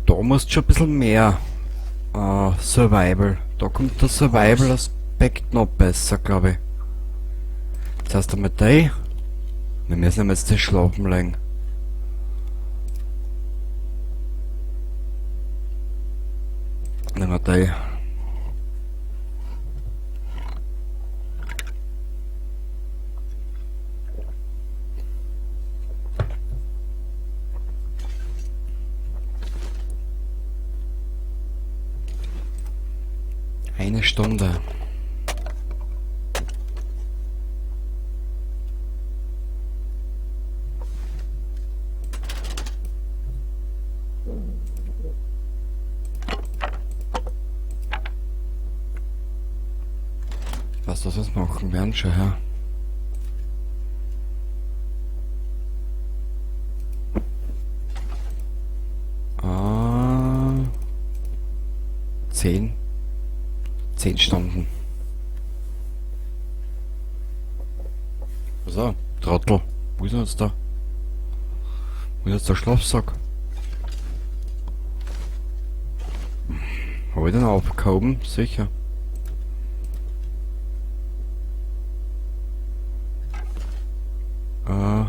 Da musst du schon ein bisschen mehr Survival. Da kommt der Survival-Aspekt noch besser, glaube ich. Jetzt heißt einmal die. Wir müssen ihm jetzt den schlafen legen. Nehmen wir die. Eine Stunde. Was das uns machen werden schon, ja. Ah, 10 Stunden. So, Trottel. Wo ist er jetzt da? Wo ist jetzt der Schlafsack? Habe ich den aufgehoben? Sicher. Äh.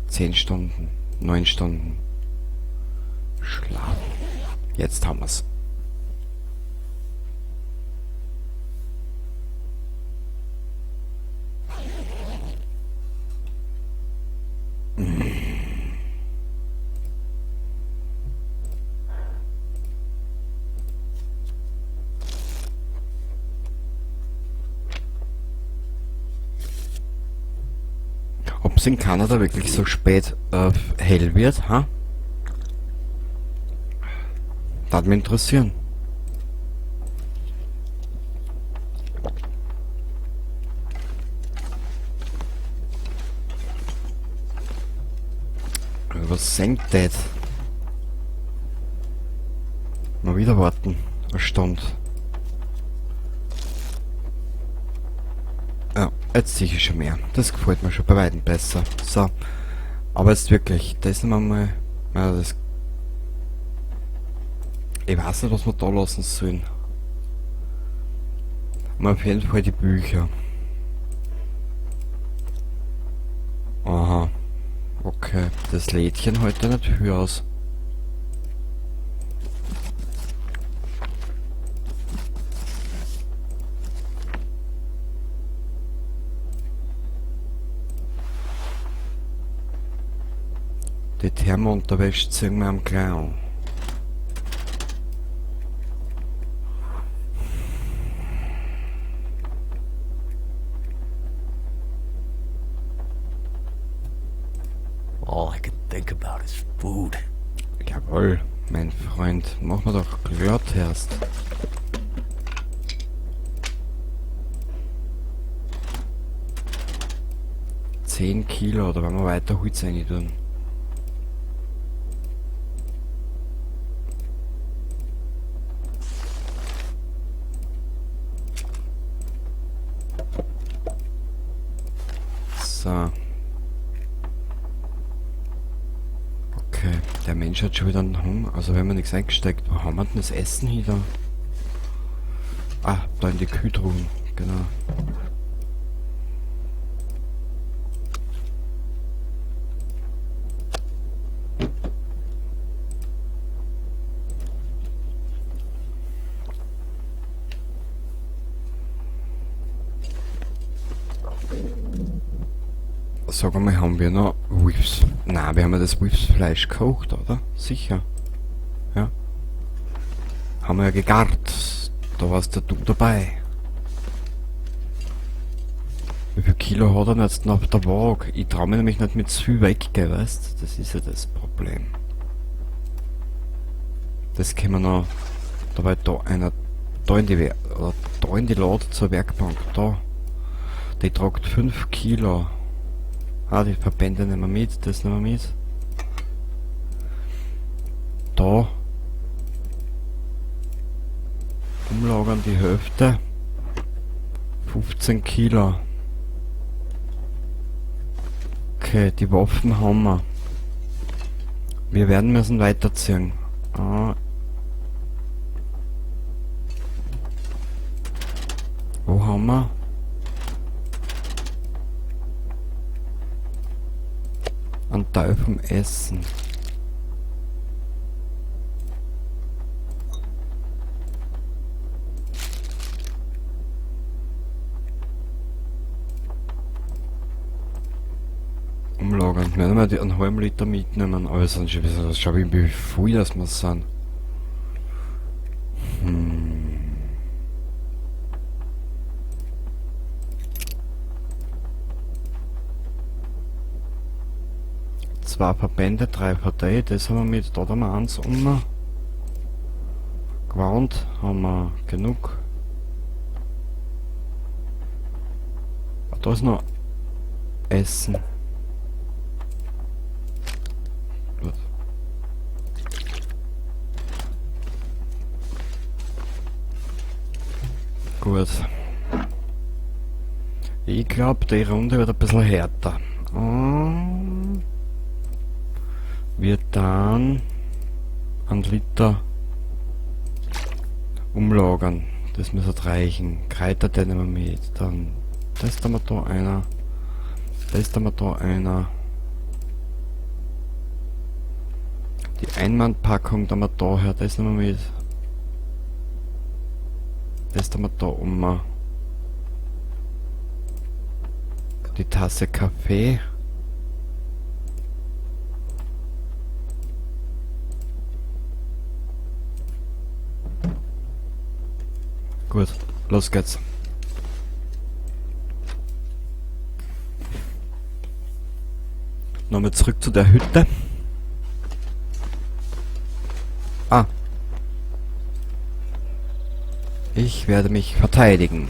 Zehn Stunden. 9 Stunden. Schlafen. Jetzt haben wir's. Ob es in Kanada wirklich so spät hell wird, ha? Das würde mich interessieren. Was senkt das? Mal wieder warten. Eine Stunde. Ja, jetzt sehe ich schon mehr. Das gefällt mir schon bei weitem besser. So. Aber jetzt wirklich, das nehmen wir mal. Ja, das. Ich weiß nicht, was wir da lassen sollen. Aber auf jeden Fall die Bücher. Aha. Okay. Das Lädchen heute nicht höher aus. Die Thermounterwäsche ziehen wir am Kleinen. All I could think about is food. Jawohl, mein Freund. Mach mir doch glatt erst. Zehn Kilo, oder wenn wir weiter Holz rein tun. So. Okay, der Mensch hat schon wieder einen Hunger. Also wenn man nichts eingesteckt, wo haben wir denn das Essen hier da? Ah, da in die Kühltruhen, genau. Sag mal, haben wir noch Wolfs... Nein, wir haben ja das Wolfsfleisch gekocht, oder? Sicher. Ja. Haben wir ja gegart. Da warst ja du dabei. Wie viel Kilo hat er denn jetzt noch auf der Waage? Ich trau mir nämlich nicht mit zu viel weggehen, weißt? Das ist ja das Problem. Das können wir noch... Da war da einer... Da in die... Oder da in die Lade zur Werkbank. Da. Die tragt 5 Kilo. Ah, die Verbände nehmen wir mit, das nehmen wir mit. Da. Umlagern die Hälfte. 15 Kilo. Okay, die Waffen haben wir. Wir werden müssen weiterziehen. Wo haben wir? Ein Teil vom Essen. Umlagern. Werden wir die einen halben Liter mitnehmen, aber sonst schau wie viel das wir sind. Zwei Verbände, 3 Partei, das haben wir mit, da haben wir eins um. Gewand haben wir genug. Da ist noch Essen. Gut. Ich glaube, die Runde wird ein bisschen härter. Wir dann einen Liter umlagern. Das müsste reichen. Kräuter den nehmen wir mit. Dann das da wir da einer. Das da wir da einer. Die Einmannpackung da wir da her. Das nehmen wir mit. Das da wir da um. Die Tasse Kaffee. Gut, los geht's. Nochmal zurück zu der Hütte. Ich werde mich verteidigen.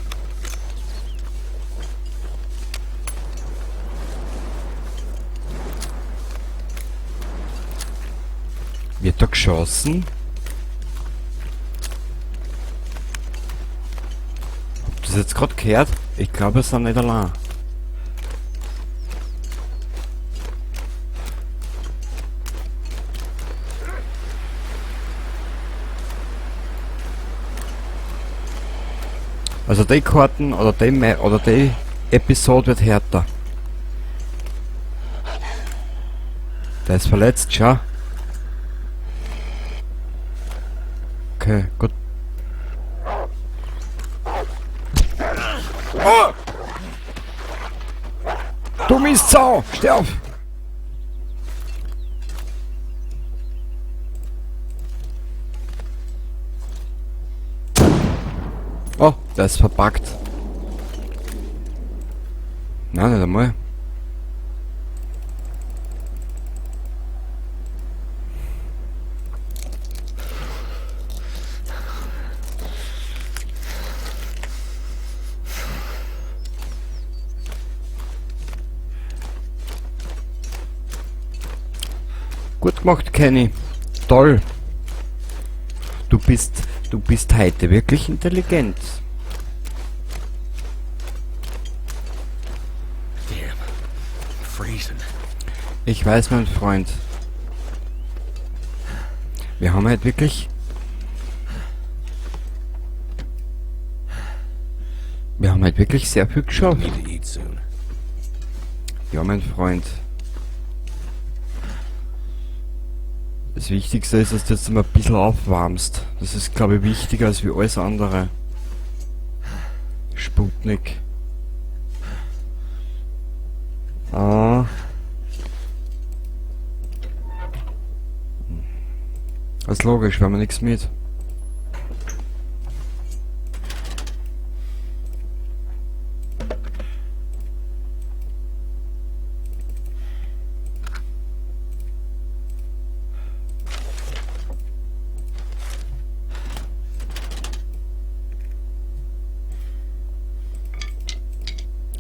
Wird da geschossen? Habt ihr das jetzt gerade gehört? Ich glaube, es sind nicht allein. Also die Karten oder die Episode wird härter. Der ist verletzt, schau. Okay, gut. Oh! Du Mistsau! Sterb! Oh, der ist verpackt. Nein, nicht einmal. Gut gemacht, Kenny. Toll. Du bist heute wirklich intelligent. Damn. I'm freezing. Ich weiß, mein Freund. Wir haben halt wirklich... Wir haben halt wirklich sehr viel geschafft. Need to eat soon. Ja, mein Freund. Das Wichtigste ist, dass du jetzt mal ein bisschen aufwärmst. Das ist, glaube ich, wichtiger als wie alles andere. Sputnik. Ah. Das ist logisch, wir haben nichts mit.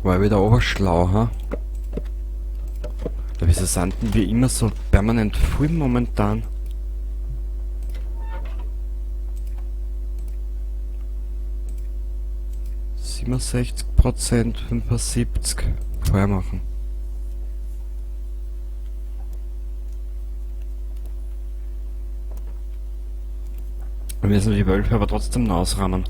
War wieder oberschlau, ha? Da wieso sind wir immer so permanent voll momentan? %, 75, Feuer machen. Wir müssen die Wölfe aber trotzdem ausrammen.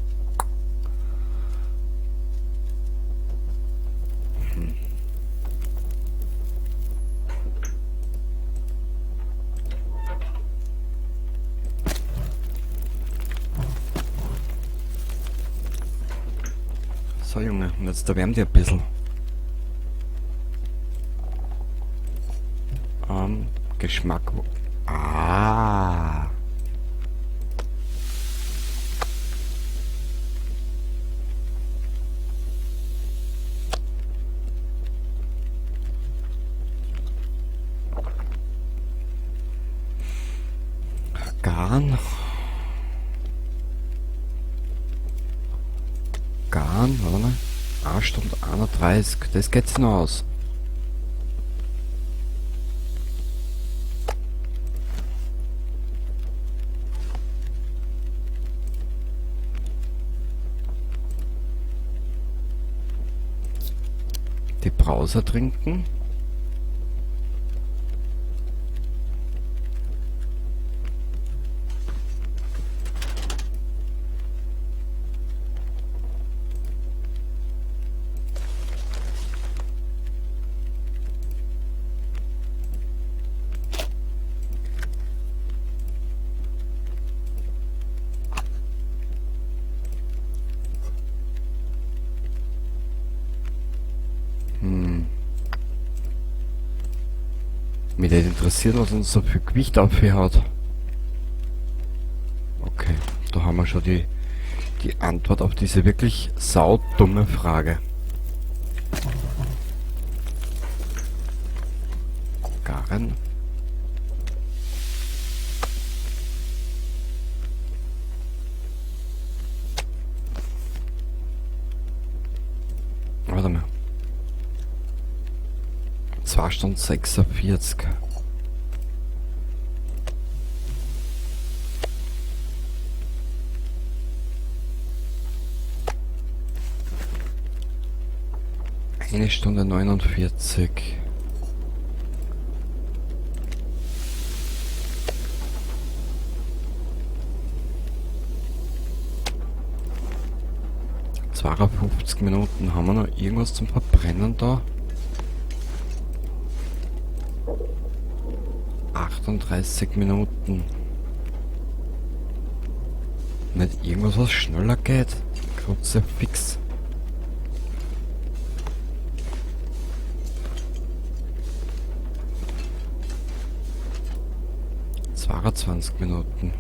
So, Junge, und jetzt erwärmt ihr ein bisschen. Geschmack. Ah. Garn. Warte mal. 1 Stunde 31. Das geht's noch aus. Die Brause trinken. Mich nicht interessiert, was uns so viel Gewicht aufhört. Okay, da haben wir schon die Antwort auf diese wirklich saudumme Frage. Garen. Warte mal. 2 Stunden 46. Eine Stunde 49. ...52 Minuten. Haben wir noch irgendwas zum Verbrennen da? 38 Minuten. Nicht irgendwas, was schneller geht? Kurze fix. Minuten.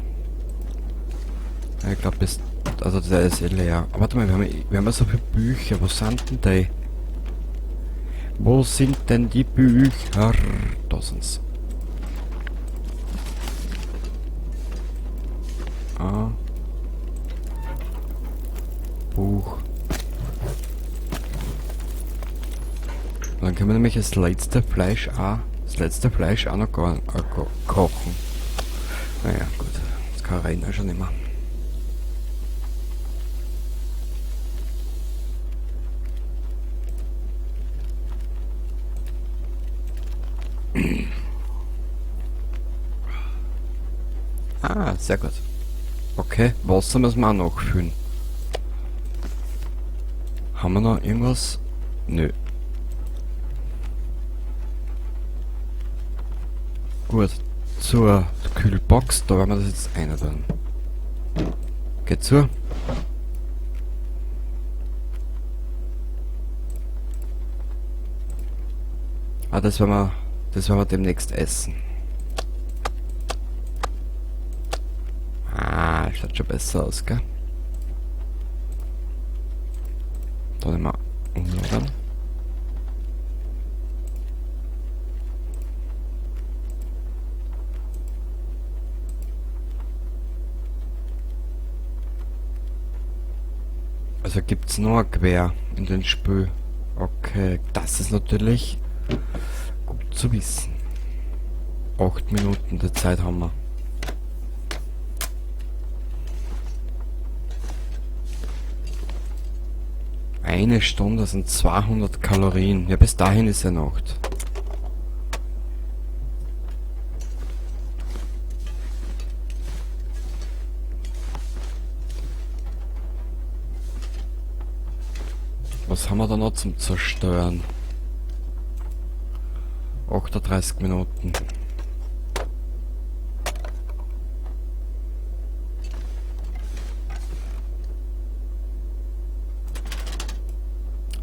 Ich glaube, also der ist eh leer. Aber warte mal, wir haben ja so viele Bücher. Wo sind denn die? Wo sind denn die Bücher? Da sind's. Ah. Buch. Dann können wir nämlich das letzte Fleisch auch noch kochen. Naja, gut. Das kann Rainer schon immer. Ah, sehr gut. Okay, Wasser müssen wir auch noch füllen. Haben wir noch irgendwas? Nö. Gut, zur Kühlbox, da werden wir das jetzt reintun. Geht zu. Ah, das werden wir demnächst essen. Ah, schaut schon besser aus, gell? Da nehmen wir umrühren. Also gibt's nur ein Quer in den Spiel. Okay, das ist natürlich gut zu wissen. 8 Minuten der Zeit haben wir. Eine Stunde sind 200 Kalorien. Ja, bis dahin ist ja Nacht. Was haben wir da noch zum Zerstören? 38 Minuten.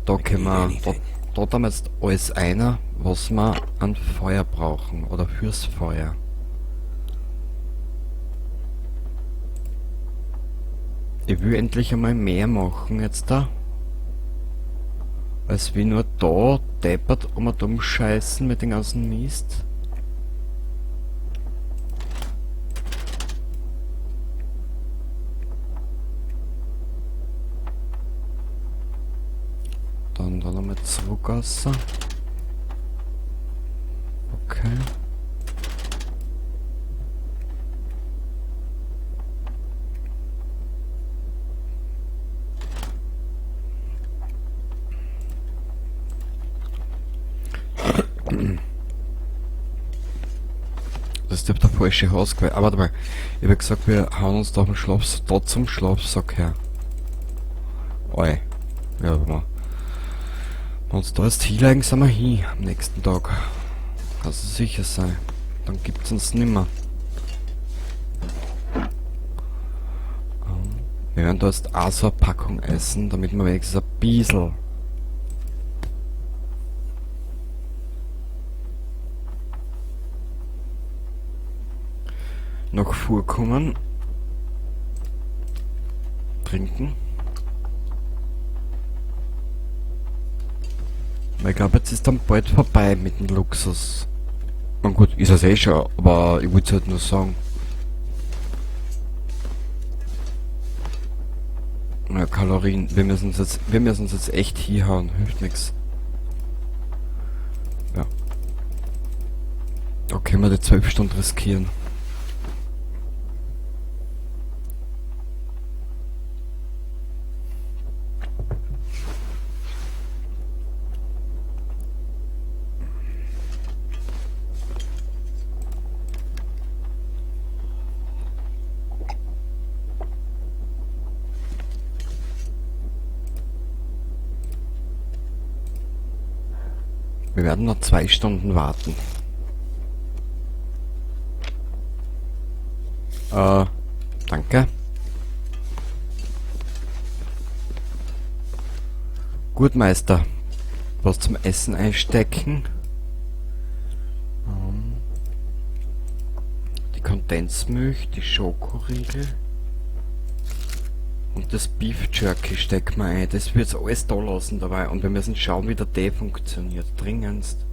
Da können wir... Da haben wir jetzt alles einer, was wir an Feuer brauchen. Oder fürs Feuer. Ich will endlich einmal mehr machen jetzt da. Als wie nur da deppert und wir dumm scheißen mit dem ganzen Mist. Dann da nochmal zurück raus. Okay. Das ist der falsche Haus gewesen. Aber warte mal, ich habe gesagt, wir hauen uns da auf den da zum Schlafsack her. Oi. Ja, warte mal. Wenn uns da jetzt hinlegen, sind wir hin am nächsten Tag. Kannst du sicher sein. Dann gibt's uns nimmer. Wir werden da jetzt auch so eine Packung essen, damit wir wenigstens ein bisschen noch vorkommen. Trinken. Weil ich glaube, jetzt ist dann bald vorbei mit dem Luxus. Na gut, ist es eh schon, aber ich wollte es halt nur sagen. Ja, Kalorien, wir müssen uns jetzt echt hinhauen, hilft nix. Ja. Da können wir die 12 Stunden riskieren. Wir werden noch 2 Stunden warten. Danke. Gut, Meister. Was zum Essen einstecken. Die Kondensmilch, die Schokoriegel. Und das Beef Jerky stecken wir ein. Das wird alles da lassen dabei. Und wir müssen schauen, wie der D funktioniert. Dringendst.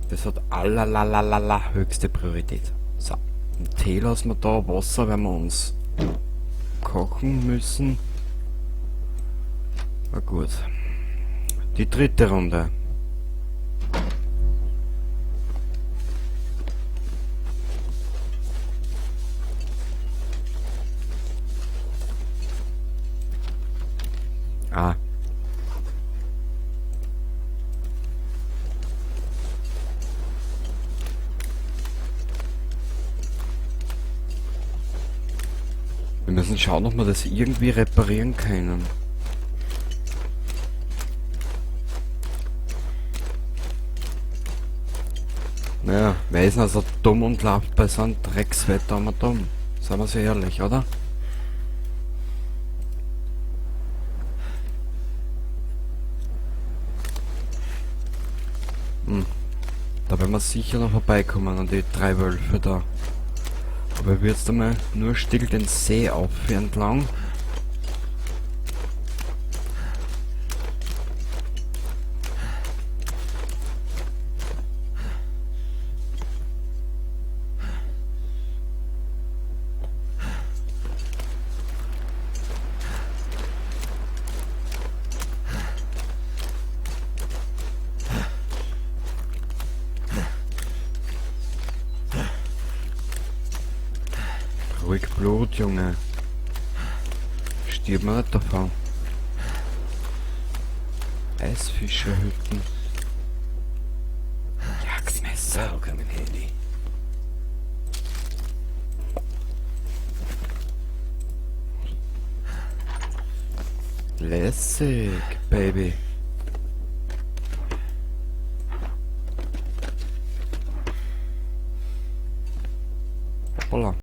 Das hat allerlalala höchste Priorität. So. Einen Tee lassen wir da. Wasser werden wir uns kochen müssen. Na gut. Die dritte Runde. Ah. Wir müssen schauen, ob wir das irgendwie reparieren können. Naja, wer ist also dumm und läuft bei so einem Dreckswetter immer dumm? Seien wir so ehrlich, oder? Da werden wir sicher noch vorbeikommen an die 3 Wölfe da. Aber ich will jetzt einmal nur still den See auf entlang. Ruhig Blut, Junge. Stirb mal nicht davon. Eisfischerhütten. Jagdmesser. That'll come in handy. Lässig, Baby. Hoppala.